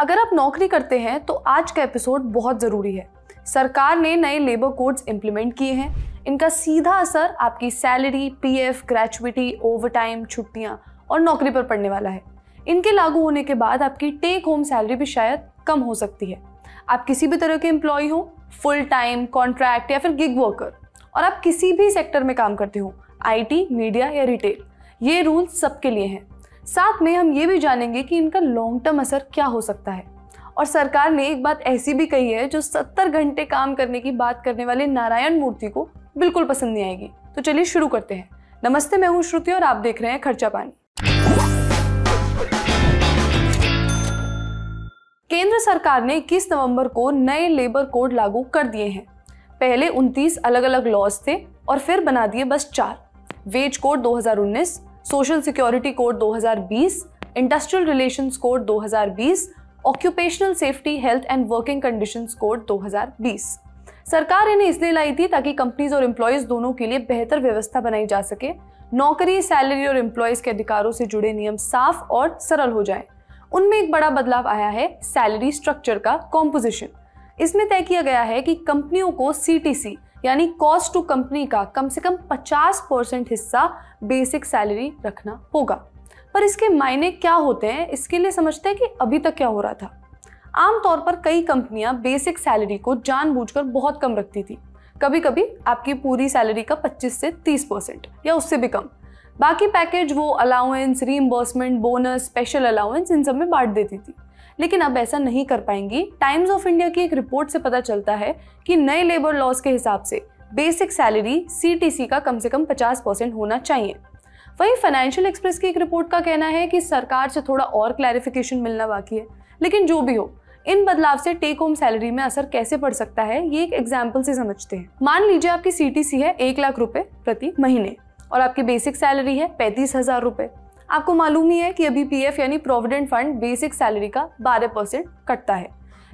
अगर आप नौकरी करते हैं तो आज का एपिसोड बहुत ज़रूरी है। सरकार ने नए लेबर कोड्स इंप्लीमेंट किए हैं। इनका सीधा असर आपकी सैलरी, पीएफ, ग्रेचुइटी, ओवरटाइम, छुट्टियां और नौकरी पर पड़ने वाला है। इनके लागू होने के बाद आपकी टेक होम सैलरी भी शायद कम हो सकती है। आप किसी भी तरह के एम्प्लॉय हो, फुल टाइम, कॉन्ट्रैक्ट या फिर गिग वर्कर, और आप किसी भी सेक्टर में काम करते हो, आईटी, मीडिया या रिटेल, ये रूल सबके लिए हैं। साथ में हम ये भी जानेंगे कि इनका लॉन्ग टर्म असर क्या हो सकता है। और सरकार ने एक बात ऐसी भी कही है जो 70 घंटे काम करने की बात करने वाले नारायण मूर्ति को बिल्कुल पसंद नहीं आएगी। तो चलिए शुरू करते हैं। नमस्ते, मैं हूं श्रुति और आप देख रहे हैं खर्चा पानी। केंद्र सरकार ने 21 नवंबर को नए लेबर कोड लागू कर दिए हैं। पहले 29 अलग अलग लॉज थे और फिर बना दिए बस 4। Wage code 2019, social security code 2020, industrial relations code 2020, occupational safety, health and working conditions code 2020। सरकार इन्हें इसलिए लाई थी ताकि कंपनीज और एम्प्लॉयज दोनों के लिए बेहतर व्यवस्था बनाई जा सके। नौकरी, सैलरी और एम्प्लॉयज के अधिकारों से जुड़े नियम साफ और सरल हो जाएं। उनमें एक बड़ा बदलाव आया है सैलरी स्ट्रक्चर का कॉम्पोजिशन। इसमें तय किया गया है कि कंपनियों को सीटीसी यानी कॉस्ट टू कंपनी का कम से कम 50% हिस्सा बेसिक सैलरी रखना होगा। पर इसके मायने क्या होते हैं, इसके लिए समझते हैं कि अभी तक क्या हो रहा था। आमतौर पर कई कंपनियां बेसिक सैलरी को जानबूझकर बहुत कम रखती थी। कभी कभी आपकी पूरी सैलरी का 25 से 30% या उससे भी कम। बाकी पैकेज वो allowance, reimbursement, bonus, special allowance, इन सब में बांट देती थी। लेकिन अब ऐसा नहीं कर पाएंगी। टाइम्स ऑफ इंडिया की एक रिपोर्ट से पता चलता है कि नए लेबर लॉज के हिसाब से बेसिक सैलरी सीटीसी का कम से कम 50% होना चाहिए। वहीं फाइनेंशियल एक्सप्रेस की एक रिपोर्ट का कहना है कि सरकार से थोड़ा और क्लैरिफिकेशन मिलना बाकी है। लेकिन जो भी हो, इन बदलाव से टेक होम सैलरी में असर कैसे पड़ सकता है, ये एक एग्जाम्पल से समझते हैं। मान लीजिए आपकी सीटीसी है 1 लाख रुपए प्रति महीने और आपकी बेसिक सैलरी है 35,000 रुपए। आपको मालूम ही है कि अभी पीएफ यानी प्रोविडेंट फंड बेसिक सैलरी का 12% कटता है।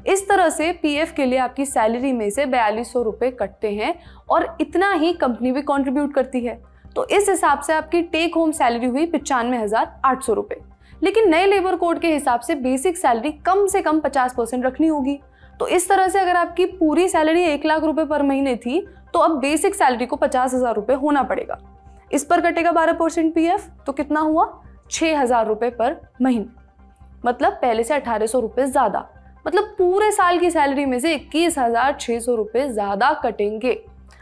इस तरह से पीएफ के लिए आपकी सैलरी में से 4200 रुपए कटते हैं और इतना ही कंपनी भी कंट्रीब्यूट करती है। तो इस हिसाब से आपकी टेक होम सैलरी हुई 95,800 रुपए। लेकिन नए लेबर कोड के हिसाब से बेसिक सैलरी कम से कम 50% रखनी होगी। तो इस तरह से अगर आपकी पूरी सैलरी 1 लाख रुपए पर महीने थी तो अब बेसिक सैलरी को 50,000 रुपए होना पड़ेगा। इस पर कटेगा 12% पीएफ, तो कितना हुआ 6,000 रुपए पर महीने। मतलब पहले से 1,800 रुपए ज्यादा। मतलब पूरे साल की सैलरी में से 21,600 रुपए ज्यादा कटेंगे।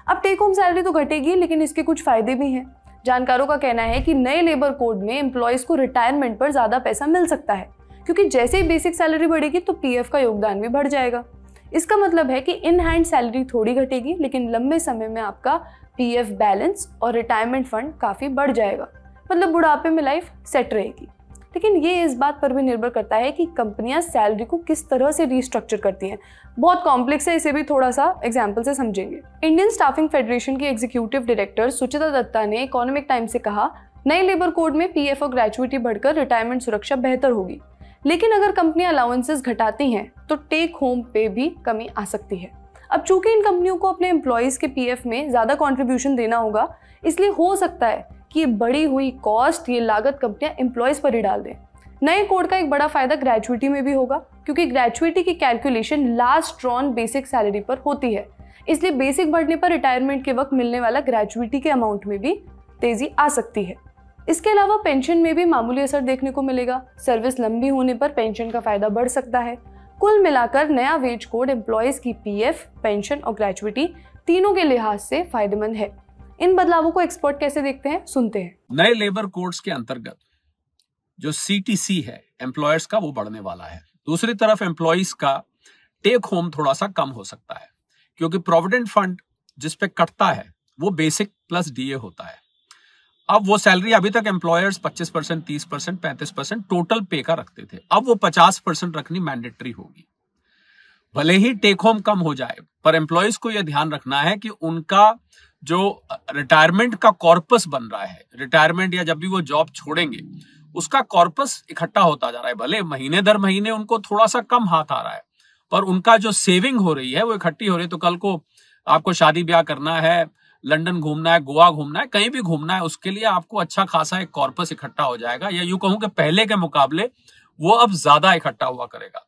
अब टेक होम सैलरी तो घटेगी, लेकिन इसके कुछ फायदे भी हैं। जानकारों का कहना है कि नए लेबर कोड में एम्प्लॉयज को रिटायरमेंट पर ज्यादा पैसा मिल सकता है, क्योंकि जैसे ही बेसिक सैलरी बढ़ेगी तो पीएफ का योगदान भी बढ़ जाएगा। इसका मतलब है कि इन हैंड सैलरी थोड़ी घटेगी, लेकिन लंबे समय में आपका पीएफ बैलेंस और रिटायरमेंट फंड काफी बढ़ जाएगा। मतलब बुढ़ापे में लाइफ सेट रहेगी। लेकिन ये इस बात पर भी निर्भर करता है कि कंपनियां सैलरी को किस तरह से रीस्ट्रक्चर करती हैं। बहुत कॉम्प्लेक्स है, इसे भी थोड़ा सा एग्जाम्पल से समझेंगे। इंडियन स्टाफिंग फेडरेशन की एग्जीक्यूटिव डायरेक्टर सुचिता दत्ता ने इकोनॉमिक टाइम्स से कहा, नए लेबर कोड में पीएफ और ग्रेचुइटी बढ़कर रिटायरमेंट सुरक्षा बेहतर होगी। लेकिन अगर कंपनियां अलाउंसेस घटाती हैं तो टेक होम पे भी कमी आ सकती है। अब चूंकि इन कंपनियों को अपने एम्प्लॉयज के पीएफ में ज्यादा कंट्रीब्यूशन देना होगा, इसलिए हो सकता है कि ये बढ़ी हुई कॉस्ट, ये लागत कंपनियां एम्प्लॉयज पर ही डाल दें। नए कोड का एक बड़ा फायदा ग्रेचुइटी में भी होगा, क्योंकि ग्रेचुइटी की calculation last drawn basic salary पर होती है। इसलिए बेसिक बढ़ने पर रिटायरमेंट के वक्त मिलने वाला ग्रेचुइटी के अमाउंट में भी तेजी आ सकती है। इसके अलावा पेंशन में भी मामूली असर देखने को मिलेगा। सर्विस लंबी होने पर पेंशन का फायदा बढ़ सकता है। कुल मिलाकर नया वेज कोड एम्प्लॉयज की पीएफ, पेंशन और ग्रेचुइटी तीनों के लिहाज से फायदेमंद है। इन बदलावों को एक्सपर्ट कैसे देखते हैं, सुनते हैं। नए लेबर कोड्स के अंतर्गत जो सीटीसी है एम्प्लॉयर्स का, वो बढ़ने वाला है। दूसरी तरफ एम्प्लॉयज का टेक होम थोड़ा सा कम हो सकता है, क्योंकि प्रोविडेंट फंड जिस पे कटता है वो बेसिक प्लस डीए होता है। अब वो सैलरी अभी तक एम्प्लॉयर्स 25%, 30%, 35% टोटल पे का रखते थे। अब वो 50% रखनी मैंडेटरी होगी। भले ही टेक होम कम हो जाए, पर एम्प्लॉयज को यह ध्यान रखना है कि उनका जो रिटायरमेंट का कॉर्पस बन रहा है, रिटायरमेंट या जब भी वो जॉब छोड़ेंगे, उसका कॉर्पस इकट्ठा होता जा रहा है। भले महीने दर महीने उनको थोड़ा सा कम हाथ आ रहा है, पर उनका जो सेविंग हो रही है वो इकट्ठी हो रही है। तो कल को आपको शादी ब्याह करना है, लंदन घूमना है, गोवा घूमना है, कहीं भी घूमना है, उसके लिए आपको अच्छा खासा एक कॉर्पस इकट्ठा हो जाएगा, या यूं कहूं कि पहले के मुकाबले वो अब ज्यादा इकट्ठा हुआ करेगा।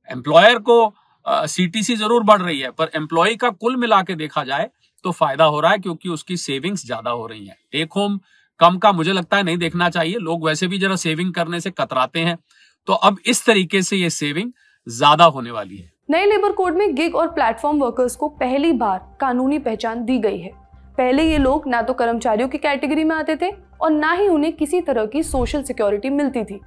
एम्प्लॉयर को सीटीसी जरूर बढ़ रही है, पर एम्प्लॉय का कुल मिला के देखा जाए तो फायदा हो रहा है, क्योंकि उसकी सेविंग्स ज्यादा हो रही है। टेक होम कम का मुझे लगता है नहीं देखना चाहिए, लोग वैसे भी जरा सेविंग करने से कतराते हैं, तो अब इस तरीके से ये सेविंग ज्यादा होने वाली है। नए लेबर कोड में गिग और प्लेटफॉर्म वर्कर्स को पहली बार कानूनी पहचान दी गई है। पहले ये लोग ना तो कर्मचारियों की कैटेगरी में आते थे और ना ही उन्हें किसी तरह की सोशल सिक्योरिटी मिलती थी।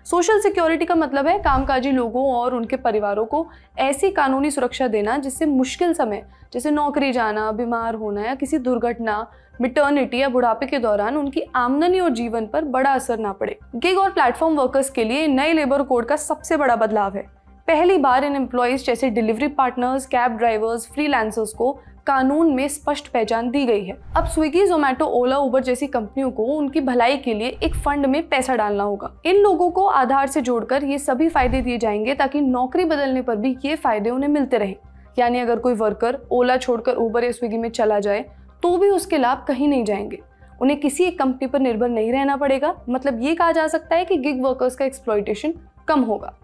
सोशल सिक्योरिटी का मतलब है कामकाजी लोगों और उनके परिवारों को ऐसी कानूनी सुरक्षा देना जिससे मुश्किल समय जैसे नौकरी जाना, बीमार होना या किसी दुर्घटना, मिटर्निटी या बुढ़ापे के दौरान उनकी आमदनी और जीवन पर बड़ा असर ना पड़े। गिग और प्लेटफॉर्म वर्कर्स के लिए नए लेबर कोड का सबसे बड़ा बदलाव है। पहली बार इन एम्प्लॉइज जैसे delivery partners, cab drivers, freelancers को कानून में स्पष्ट पहचान दी गई है। अब स्विगी, जोमेटो, ओला, उबर जैसी कंपनियों को उनकी भलाई के लिए एक फंड में पैसा डालना होगा। इन लोगों को आधार से जोड़कर ये सभी फायदे दिए जाएंगे ताकि नौकरी बदलने पर भी ये फायदे उन्हें मिलते रहे। यानी अगर कोई वर्कर ओला छोड़कर उबर या स्विगी में चला जाए तो भी उसके लाभ कहीं नहीं जाएंगे। उन्हें किसी एक कंपनी पर निर्भर नहीं रहना पड़ेगा। मतलब ये कहा जा सकता है कि गिग वर्कर्स का एक्सप्लॉयटेशन कम होगा।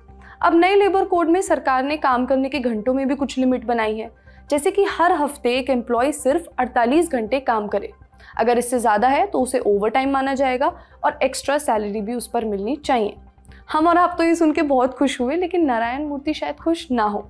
अब नए लेबर कोड में सरकार ने काम करने के घंटों में भी कुछ लिमिट बनाई है, जैसे कि हर हफ्ते एक एम्प्लॉय सिर्फ 48 घंटे काम करे। अगर इससे ज़्यादा है तो उसे ओवर टाइम माना जाएगा और एक्स्ट्रा सैलरी भी उस पर मिलनी चाहिए। हम और आप तो ये सुन के बहुत खुश हुए, लेकिन नारायण मूर्ति शायद खुश ना हो।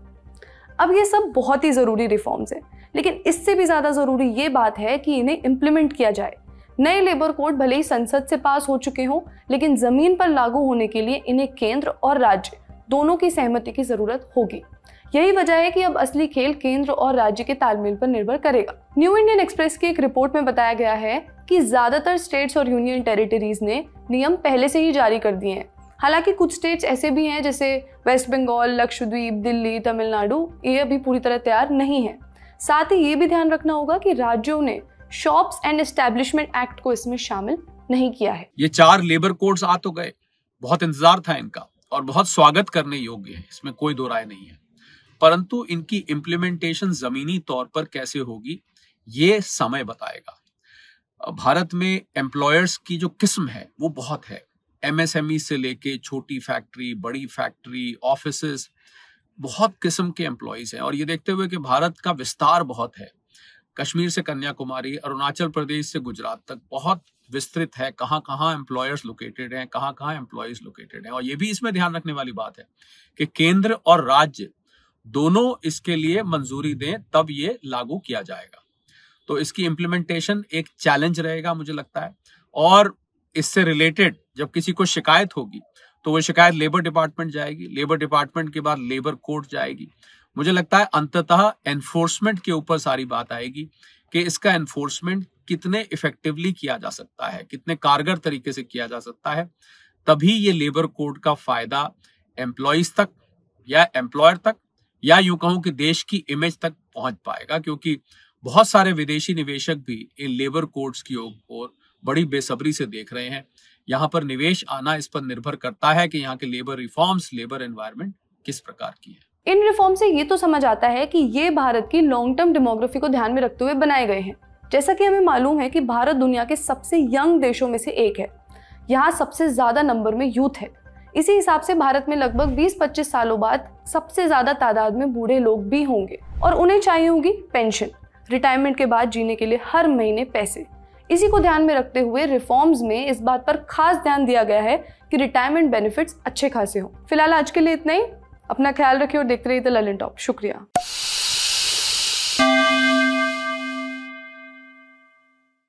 अब ये सब बहुत ही ज़रूरी रिफॉर्म्स हैं, लेकिन इससे भी ज़्यादा ज़रूरी ये बात है कि इन्हें इम्प्लीमेंट किया जाए। नए लेबर कोड भले ही संसद से पास हो चुके हों, लेकिन ज़मीन पर लागू होने के लिए इन्हें केंद्र और राज्य दोनों की सहमति की ज़रूरत होगी। यही वजह है कि अब असली खेल केंद्र और राज्य के तालमेल पर निर्भर करेगा। न्यू इंडियन एक्सप्रेस की एक रिपोर्ट में बताया गया है कि ज़्यादातर स्टेट्स और यूनियन टेरिटरीज ने नियम पहले से ही जारी कर दिए हैं। हालांकि कुछ स्टेट्स ऐसे भी हैं जैसे वेस्ट बंगाल, लक्षद्वीप, दिल्ली, तमिलनाडु, ये अभी पूरी तरह तैयार नहीं है। साथ ही ये भी ध्यान रखना होगा कि राज्यों ने शॉप्स एंड एस्टैब्लिशमेंट एक्ट को इसमें शामिल नहीं किया है। ये 4 लेबर कोड्स आ तो गए, बहुत इंतजार था इनका और बहुत स्वागत करने योग्य है, इसमें कोई दो राय नहीं है, परंतु इनकी इम्प्लीमेंटेशन जमीनी तौर पर कैसे होगी ये समय बताएगा। भारत में एम्प्लॉयर्स की जो किस्म है वो बहुत है। एमएसएमई से लेके छोटी फैक्ट्री, बड़ी फैक्ट्री, ऑफिसेस, बहुत किस्म के एम्प्लॉयज हैं। और ये देखते हुए कि भारत का विस्तार बहुत है, कश्मीर से कन्याकुमारी, अरुणाचल प्रदेश से गुजरात तक बहुत विस्तृत है। कहाँ कहाँ एम्प्लॉयर्स लोकेटेड हैं, कहाँ कहाँ एम्प्लॉयज लोकेटेड हैं। और ये भी इसमें ध्यान रखने वाली बात है कि केंद्र और राज्य दोनों इसके लिए मंजूरी दें तब ये लागू किया जाएगा। तो इसकी इम्प्लीमेंटेशन एक चैलेंज रहेगा मुझे लगता है। और इससे रिलेटेड जब किसी को शिकायत होगी तो वो शिकायत लेबर डिपार्टमेंट जाएगी, लेबर डिपार्टमेंट के बाद लेबर कोर्ट जाएगी। मुझे लगता है अंततः एनफोर्समेंट के ऊपर सारी बात आएगी कि इसका एनफोर्समेंट कितने इफेक्टिवली किया जा सकता है, कितने कारगर तरीके से किया जा सकता है। तभी ये लेबर कोड का फायदा एम्प्लॉयज तक या एम्प्लॉयर तक या यूं कहूं कि देश की इमेज तक पहुंच पाएगा, क्योंकि बहुत सारे विदेशी निवेशक भी इन लेबर कोड्स की ओर बड़ी बेसब्री से देख रहे हैं। यहाँ पर निवेश आना इस पर निर्भर करता है कि यहाँ के लेबर रिफॉर्म्स, लेबर एनवायरनमेंट किस प्रकार की है। इन रिफॉर्म से ये तो समझ आता है कि ये भारत की लॉन्ग टर्म डेमोग्राफी को ध्यान में रखते हुए बनाए गए हैं। जैसा कि हमें मालूम है कि भारत दुनिया के सबसे यंग देशों में से एक है। यहाँ सबसे ज्यादा नंबर में यूथ है। इसी हिसाब से भारत में लगभग 20-25 सालों बाद सबसे ज्यादा तादाद में बूढ़े लोग भी होंगे और उन्हें चाहिए होगी पेंशन, रिटायरमेंट के बाद जीने के लिए हर महीने पैसे। इसी को ध्यान में रखते हुए रिफॉर्म्स में इस बात पर खास ध्यान दिया गया है कि रिटायरमेंट बेनिफिट्स अच्छे खासे हों। फिलहाल आज के लिए इतना ही। अपना ख्याल रखिए और देखते रहिए द ललन टॉप। शुक्रिया।